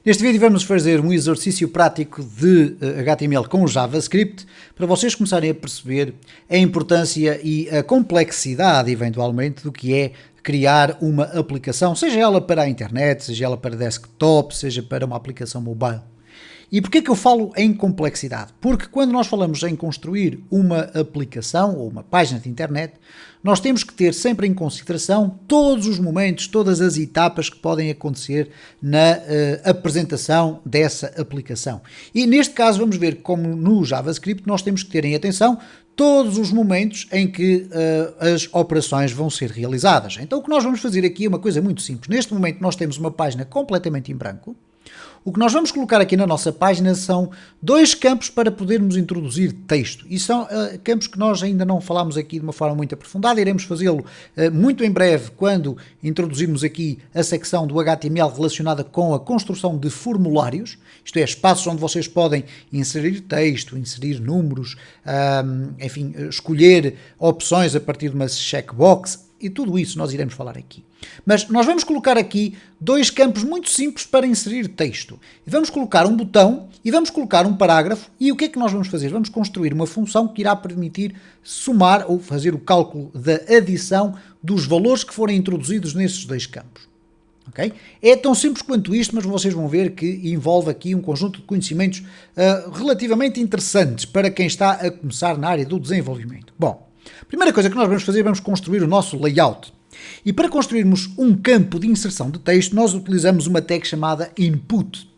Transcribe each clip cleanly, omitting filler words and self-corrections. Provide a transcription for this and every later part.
Neste vídeo vamos fazer um exercício prático de HTML com JavaScript para vocês começarem a perceber a importância e a complexidade, eventualmente, do que é criar uma aplicação, seja ela para a internet, seja ela para desktop, seja para uma aplicação mobile. E porquê que eu falo em complexidade? Porque quando nós falamos em construir uma aplicação ou uma página de internet, nós temos que ter sempre em consideração todos os momentos, todas as etapas que podem acontecer na apresentação dessa aplicação. E neste caso vamos ver como no JavaScript nós temos que ter em atenção todos os momentos em que as operações vão ser realizadas. Então o que nós vamos fazer aqui é uma coisa muito simples. Neste momento nós temos uma página completamente em branco. O que nós vamos colocar aqui na nossa página são dois campos para podermos introduzir texto. E são campos que nós ainda não falámos aqui de uma forma muito aprofundada. Iremos fazê-lo muito em breve quando introduzirmos aqui a secção do HTML relacionada com a construção de formulários. Isto é, espaços onde vocês podem inserir texto, inserir números, enfim, escolher opções a partir de uma checkbox. E tudo isso nós iremos falar aqui. Mas nós vamos colocar aqui dois campos muito simples para inserir texto. Vamos colocar um botão e vamos colocar um parágrafo. E o que é que nós vamos fazer? Vamos construir uma função que irá permitir somar ou fazer o cálculo da adição dos valores que forem introduzidos nesses dois campos. Okay? É tão simples quanto isto, mas vocês vão ver que envolve aqui um conjunto de conhecimentos relativamente interessantes para quem está a começar na área do desenvolvimento. Bom, a primeira coisa que nós vamos fazer, vamos construir o nosso layout. E para construirmos um campo de inserção de texto, nós utilizamos uma tag chamada input.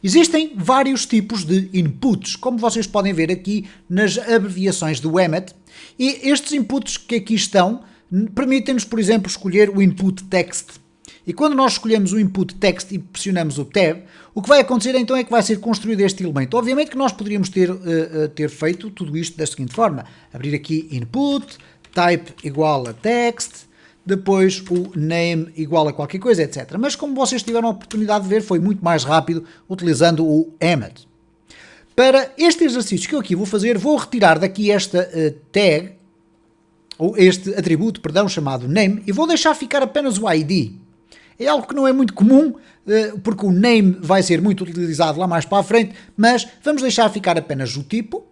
Existem vários tipos de inputs, como vocês podem ver aqui nas abreviações do Emmet, e estes inputs que aqui estão permitem-nos, por exemplo, escolher o input text. E quando nós escolhemos o input text e pressionamos o tab, o que vai acontecer então é que vai ser construído este elemento. Obviamente que nós poderíamos ter feito tudo isto da seguinte forma. Abrir aqui input, type igual a text, depois o name igual a qualquer coisa, etc. Mas como vocês tiveram a oportunidade de ver, foi muito mais rápido utilizando o Emmet. Para este exercício que eu aqui vou fazer, vou retirar daqui esta tag, ou este atributo, perdão, chamado name, e vou deixar ficar apenas o ID. É algo que não é muito comum, porque o name vai ser muito utilizado lá mais para a frente, mas vamos deixar ficar apenas o tipo.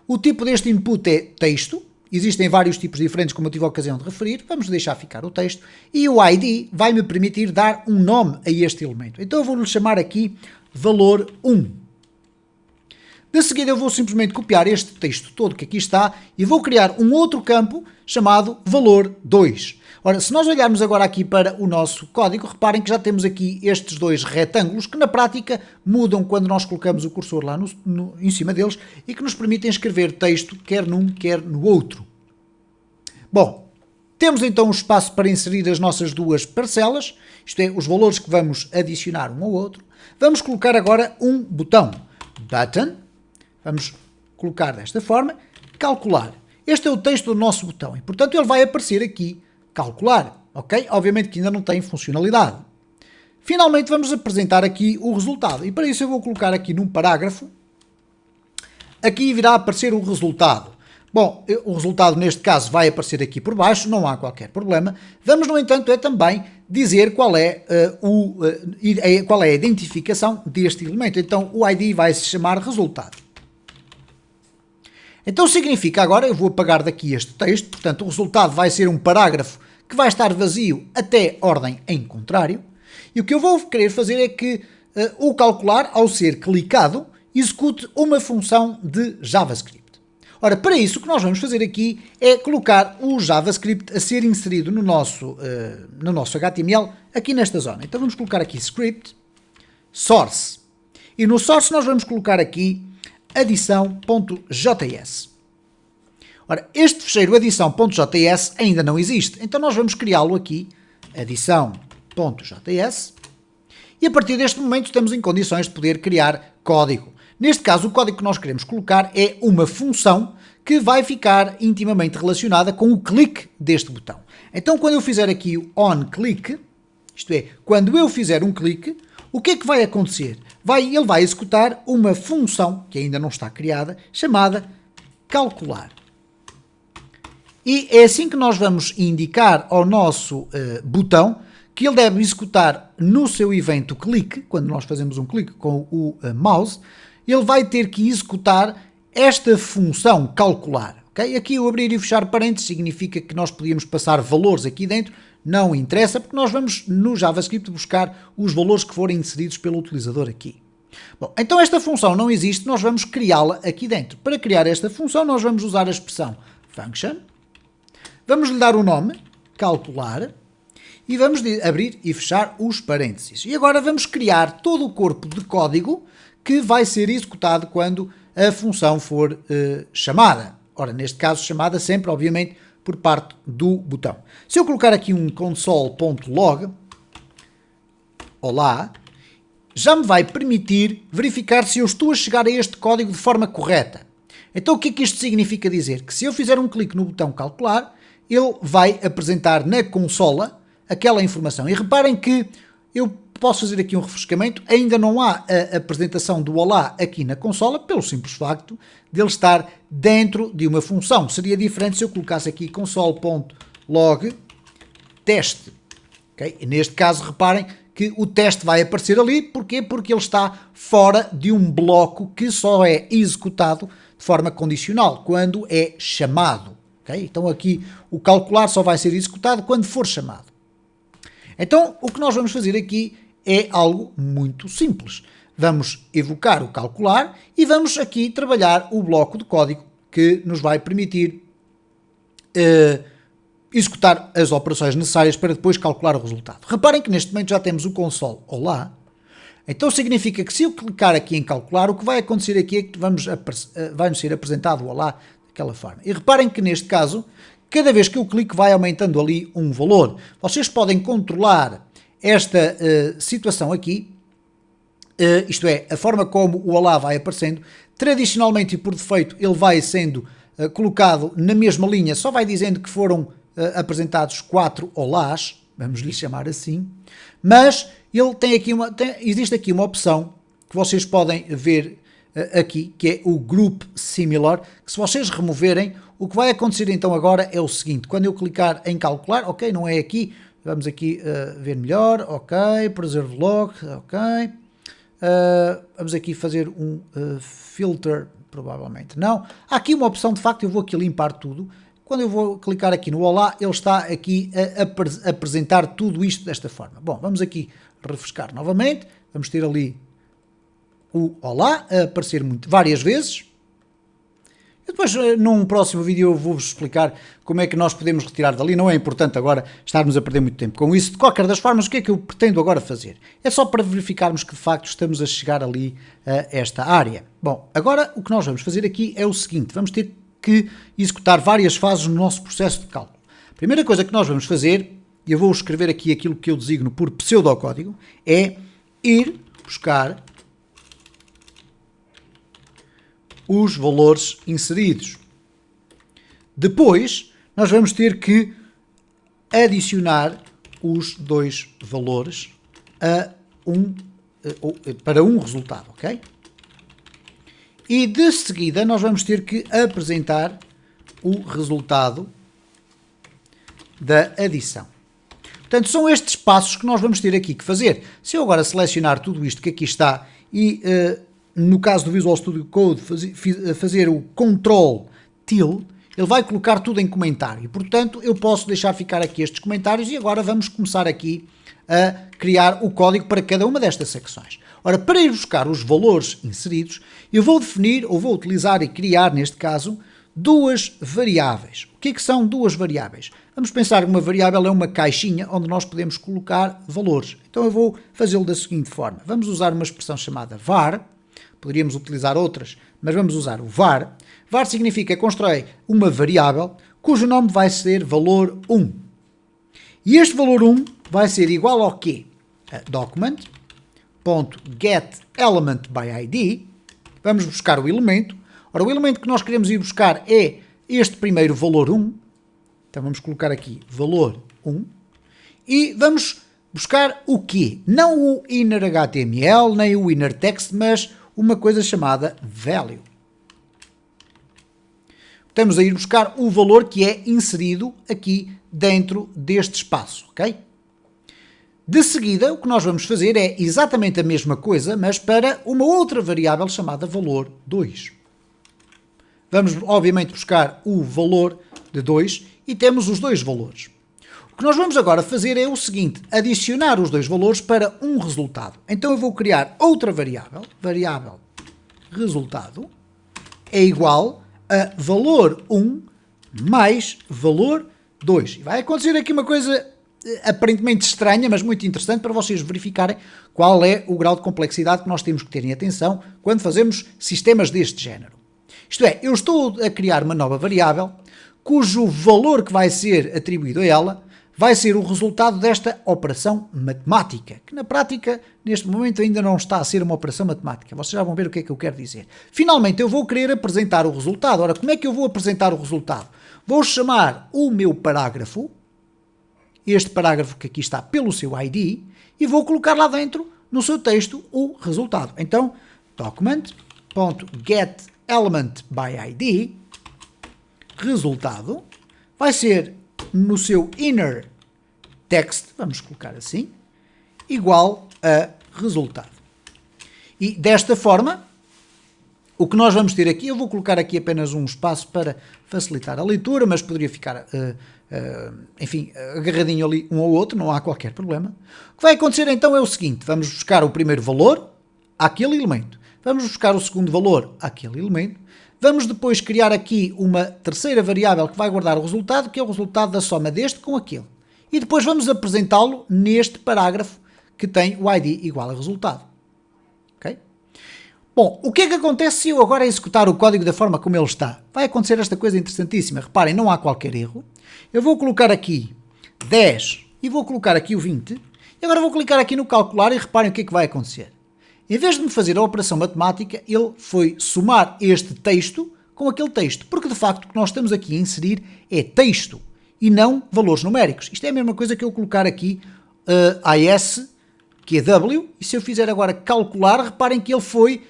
O tipo deste input é texto. Existem vários tipos diferentes, como eu tive a ocasião de referir. Vamos deixar ficar o texto. E o ID vai-me permitir dar um nome a este elemento. Então eu vou-lhe chamar aqui valor 1. De seguida eu vou simplesmente copiar este texto todo que aqui está e vou criar um outro campo chamado valor 2. Ora, se nós olharmos agora aqui para o nosso código, reparem que já temos aqui estes dois retângulos que na prática mudam quando nós colocamos o cursor lá em cima deles e que nos permitem escrever texto quer num, quer no outro. Bom, temos então um espaço para inserir as nossas duas parcelas, isto é, os valores que vamos adicionar um ao outro. Vamos colocar agora um botão, button, vamos colocar desta forma, calcular. Este é o texto do nosso botão e, portanto, ele vai aparecer aqui, calcular, ok? Obviamente que ainda não tem funcionalidade. Finalmente vamos apresentar aqui o resultado e para isso eu vou colocar aqui num parágrafo, aqui virá aparecer o resultado. Bom, o resultado neste caso vai aparecer aqui por baixo, não há qualquer problema. Vamos, no entanto, também dizer qual é a identificação deste elemento. Então o ID vai se chamar resultado. Então significa agora, eu vou apagar daqui este texto, portanto o resultado vai ser um parágrafo que vai estar vazio até ordem em contrário, e o que eu vou querer fazer é que o calcular, ao ser clicado, execute uma função de JavaScript. Ora, para isso o que nós vamos fazer aqui é colocar o JavaScript a ser inserido no nosso HTML aqui nesta zona. Então vamos colocar aqui script, source, e no source nós vamos colocar aqui adição.js. Ora, este fecheiro adição.js ainda não existe, então nós vamos criá-lo aqui, adição.js, e a partir deste momento estamos em condições de poder criar código. Neste caso, o código que nós queremos colocar é uma função que vai ficar intimamente relacionada com o clique deste botão. Então, quando eu fizer aqui o onClick, isto é, quando eu fizer um clique, o que é que vai acontecer? Ele vai executar uma função, que ainda não está criada, chamada calcular. E é assim que nós vamos indicar ao nosso botão que ele deve executar no seu evento clique, quando nós fazemos um clique com o mouse, ele vai ter que executar esta função calcular. Okay? Aqui o abrir e fechar parênteses significa que nós podíamos passar valores aqui dentro, não interessa, porque nós vamos no JavaScript buscar os valores que forem inseridos pelo utilizador aqui. Bom, então esta função não existe, nós vamos criá-la aqui dentro. Para criar esta função nós vamos usar a expressão function, vamos lhe dar o nome, calcular, e vamos abrir e fechar os parênteses. E agora vamos criar todo o corpo de código que vai ser executado quando a função for chamada. Ora, neste caso chamada sempre, obviamente, por parte do botão. Se eu colocar aqui um console.log, olá, já me vai permitir verificar se eu estou a chegar a este código de forma correta. Então o que é que isto significa dizer? Que se eu fizer um clique no botão calcular, ele vai apresentar na consola aquela informação. E reparem que eu posso fazer aqui um refrescamento, ainda não há a apresentação do olá aqui na consola, pelo simples facto de ele estar dentro de uma função. Seria diferente se eu colocasse aqui console.log teste. Okay? E neste caso, reparem que o teste vai aparecer ali. Porquê? Porque ele está fora de um bloco que só é executado de forma condicional, quando é chamado. Okay? Então aqui o calcular só vai ser executado quando for chamado. Então o que nós vamos fazer aqui é algo muito simples. Vamos evocar o calcular e vamos aqui trabalhar o bloco de código que nos vai permitir executar as operações necessárias para depois calcular o resultado. Reparem que neste momento já temos o console olá. Então significa que se eu clicar aqui em calcular, o que vai acontecer aqui é que vai-nos ser apresentado o olá daquela forma. E reparem que neste caso, cada vez que eu clico vai aumentando ali um valor. Vocês podem controlar esta situação aqui, isto é, a forma como o olá vai aparecendo. Tradicionalmente e por defeito ele vai sendo colocado na mesma linha, só vai dizendo que foram apresentados 4 olás, vamos lhe chamar assim, mas ele tem aqui existe aqui uma opção que vocês podem ver aqui, que é o Group Similar, que se vocês removerem, o que vai acontecer então agora é o seguinte: quando eu clicar em calcular, ok, não é aqui, vamos aqui ver melhor, ok, Preserve Log, ok, vamos aqui fazer um filter, provavelmente não. Há aqui uma opção, de facto, eu vou aqui limpar tudo. Quando eu vou clicar aqui no olá, ele está aqui a apresentar tudo isto desta forma. Bom, vamos aqui refrescar novamente, vamos ter ali o olá a aparecer várias vezes. E depois, num próximo vídeo, eu vou-vos explicar como é que nós podemos retirar dali. Não é importante agora estarmos a perder muito tempo com isso. De qualquer das formas, o que é que eu pretendo agora fazer? É só para verificarmos que, de facto, estamos a chegar ali a esta área. Bom, agora o que nós vamos fazer aqui é o seguinte. Vamos ter que executar várias fases no nosso processo de cálculo. A primeira coisa que nós vamos fazer, e eu vou escrever aqui aquilo que eu designo por pseudocódigo, é ir buscar os valores inseridos. Depois, nós vamos ter que adicionar os dois valores para um resultado, ok? E de seguida nós vamos ter que apresentar o resultado da adição. Portanto, são estes passos que nós vamos ter aqui que fazer. Se eu agora selecionar tudo isto que aqui está e no caso do Visual Studio Code fazer o Ctrl+T, ele vai colocar tudo em comentário. Portanto, eu posso deixar ficar aqui estes comentários e agora vamos começar aqui a criar o código para cada uma destas secções. Ora, para ir buscar os valores inseridos, eu vou definir, ou vou utilizar e criar, neste caso, duas variáveis. O que é que são duas variáveis? Vamos pensar que uma variável é uma caixinha onde nós podemos colocar valores. Então eu vou fazê-lo da seguinte forma. Vamos usar uma expressão chamada var, poderíamos utilizar outras, mas vamos usar o var. Var significa que constrói uma variável cujo nome vai ser valor 1. E este valor 1 vai ser igual ao quê? Document.getElementById. Vamos buscar o elemento. Ora, o elemento que nós queremos ir buscar é este primeiro valor 1. Então vamos colocar aqui valor 1. E vamos buscar o quê? Não o innerHTML, nem o innerText, mas uma coisa chamada value. Estamos a ir buscar o valor que é inserido aqui dentro deste espaço, ok? De seguida, o que nós vamos fazer é exatamente a mesma coisa, mas para uma outra variável chamada valor 2. Vamos, obviamente, buscar o valor de 2 e temos os dois valores. O que nós vamos agora fazer é o seguinte, adicionar os dois valores para um resultado. Então eu vou criar outra variável, variável resultado, é igual a valor 1 mais valor 2. Vai acontecer aqui uma coisa aparentemente estranha, mas muito interessante para vocês verificarem qual é o grau de complexidade que nós temos que ter em atenção quando fazemos sistemas deste género. Isto é, eu estou a criar uma nova variável cujo valor que vai ser atribuído a ela vai ser o resultado desta operação matemática, que na prática, neste momento, ainda não está a ser uma operação matemática. Vocês já vão ver o que é que eu quero dizer. Finalmente, eu vou querer apresentar o resultado. Ora, como é que eu vou apresentar o resultado? Vou chamar o meu parágrafo, este parágrafo que aqui está pelo seu ID, e vou colocar lá dentro, no seu texto, o resultado. Então, document.getElementById, resultado, vai ser no seu inner text, vamos colocar assim, igual a resultado. E desta forma, o que nós vamos ter aqui, eu vou colocar aqui apenas um espaço para facilitar a leitura, mas poderia ficar, enfim, agarradinho ali um ao outro, não há qualquer problema. O que vai acontecer então é o seguinte, vamos buscar o primeiro valor àquele elemento, vamos buscar o segundo valor àquele elemento, vamos depois criar aqui uma terceira variável que vai guardar o resultado, que é o resultado da soma deste com aquele. E depois vamos apresentá-lo neste parágrafo que tem o ID igual a resultado. Ok? Bom, o que é que acontece se eu agora executar o código da forma como ele está? Vai acontecer esta coisa interessantíssima. Reparem, não há qualquer erro. Eu vou colocar aqui 10 e vou colocar aqui o 20. E agora vou clicar aqui no calcular e reparem o que é que vai acontecer. Em vez de me fazer a operação matemática, ele foi somar este texto com aquele texto. Porque, de facto, o que nós estamos aqui a inserir é texto e não valores numéricos. Isto é a mesma coisa que eu colocar aqui AS, que é W, e se eu fizer agora calcular, reparem que ele foi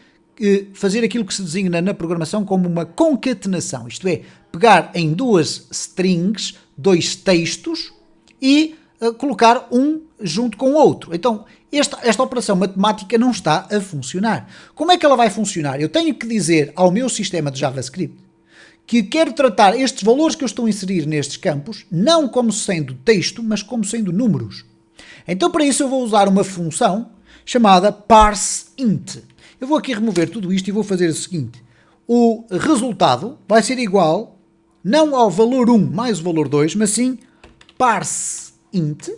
fazer aquilo que se designa na programação como uma concatenação. Isto é, pegar em duas strings, dois textos, e colocar um junto com o outro. Então, esta operação matemática não está a funcionar. Como é que ela vai funcionar? Eu tenho que dizer ao meu sistema de JavaScript que quero tratar estes valores que eu estou a inserir nestes campos não como sendo texto, mas como sendo números. Então, para isso, eu vou usar uma função chamada parseInt. Eu vou aqui remover tudo isto e vou fazer o seguinte. O resultado vai ser igual, não ao valor 1 mais o valor 2, mas sim parseInt.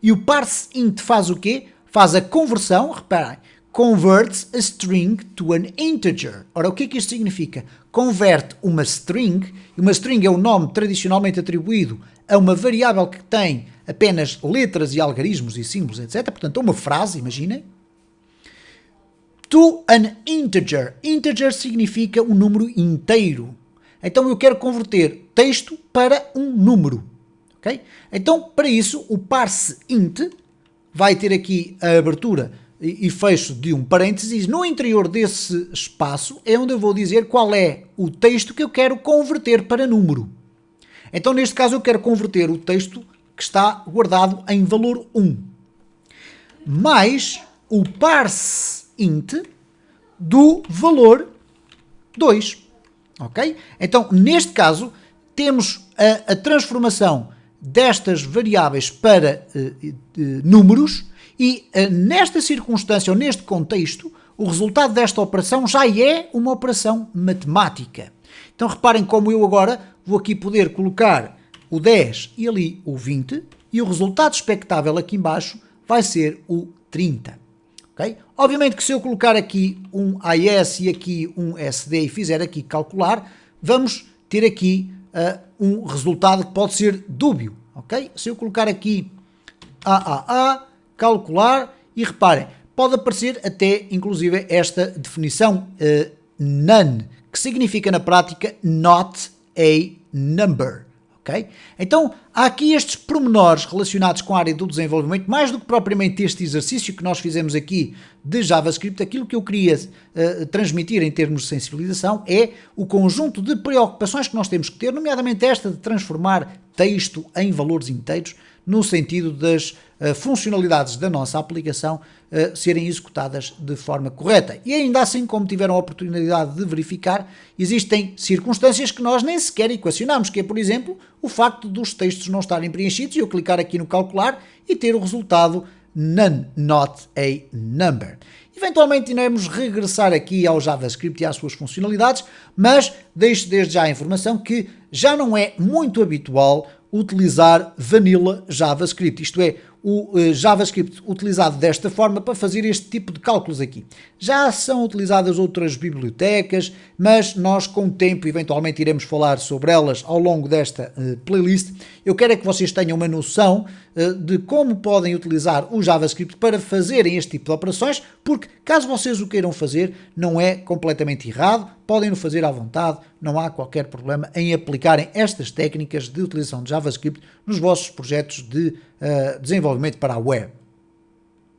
E o parseInt faz o quê? Faz a conversão, reparem, converts a string to an integer. Ora, o que é que isto significa? Converte uma string, e uma string é o nome tradicionalmente atribuído a uma variável que tem apenas letras e algarismos e símbolos, etc. Portanto, uma frase, imaginem, to an integer. Integer significa um número inteiro. Então, eu quero converter texto para um número. Okay? Então, para isso, o parseInt vai ter aqui a abertura e fecho de um parênteses. No interior desse espaço é onde eu vou dizer qual é o texto que eu quero converter para número. Então, neste caso, eu quero converter o texto que está guardado em valor 1, mais o parseInt do valor 2. Ok? Então, neste caso, temos a transformação destas variáveis para números e nesta circunstância ou neste contexto o resultado desta operação já é uma operação matemática. Então reparem como eu agora vou aqui poder colocar o 10 e ali o 20 e o resultado expectável aqui embaixo vai ser o 30. Okay? Obviamente que se eu colocar aqui um AS e aqui um SD e fizer aqui calcular, vamos ter aqui um resultado que pode ser dúbio, ok? Se eu colocar aqui AAA, calcular, e reparem, pode aparecer até, inclusive, esta definição none, que significa na prática not a number, ok? Então, há aqui estes pormenores relacionados com a área do desenvolvimento, mais do que propriamente este exercício que nós fizemos aqui de JavaScript. Aquilo que eu queria transmitir em termos de sensibilização é o conjunto de preocupações que nós temos que ter, nomeadamente esta de transformar texto em valores inteiros, no sentido das funcionalidades da nossa aplicação serem executadas de forma correta. E ainda assim, como tiveram a oportunidade de verificar, existem circunstâncias que nós nem sequer equacionamos, que é, por exemplo, o facto dos textos não estarem preenchidos e eu clicar aqui no calcular e ter o resultado none, not a number. Eventualmente iremos regressar aqui ao JavaScript e às suas funcionalidades, mas deixo desde já a informação que já não é muito habitual utilizar Vanilla JavaScript, isto é, o JavaScript utilizado desta forma para fazer este tipo de cálculos aqui. Já são utilizadas outras bibliotecas, mas nós com o tempo eventualmente iremos falar sobre elas ao longo desta playlist. Eu quero é que vocês tenham uma noção de como podem utilizar o JavaScript para fazerem este tipo de operações, porque caso vocês o queiram fazer, não é completamente errado, podem o fazer à vontade, não há qualquer problema em aplicarem estas técnicas de utilização de JavaScript nos vossos projetos de desenvolvimento para a web.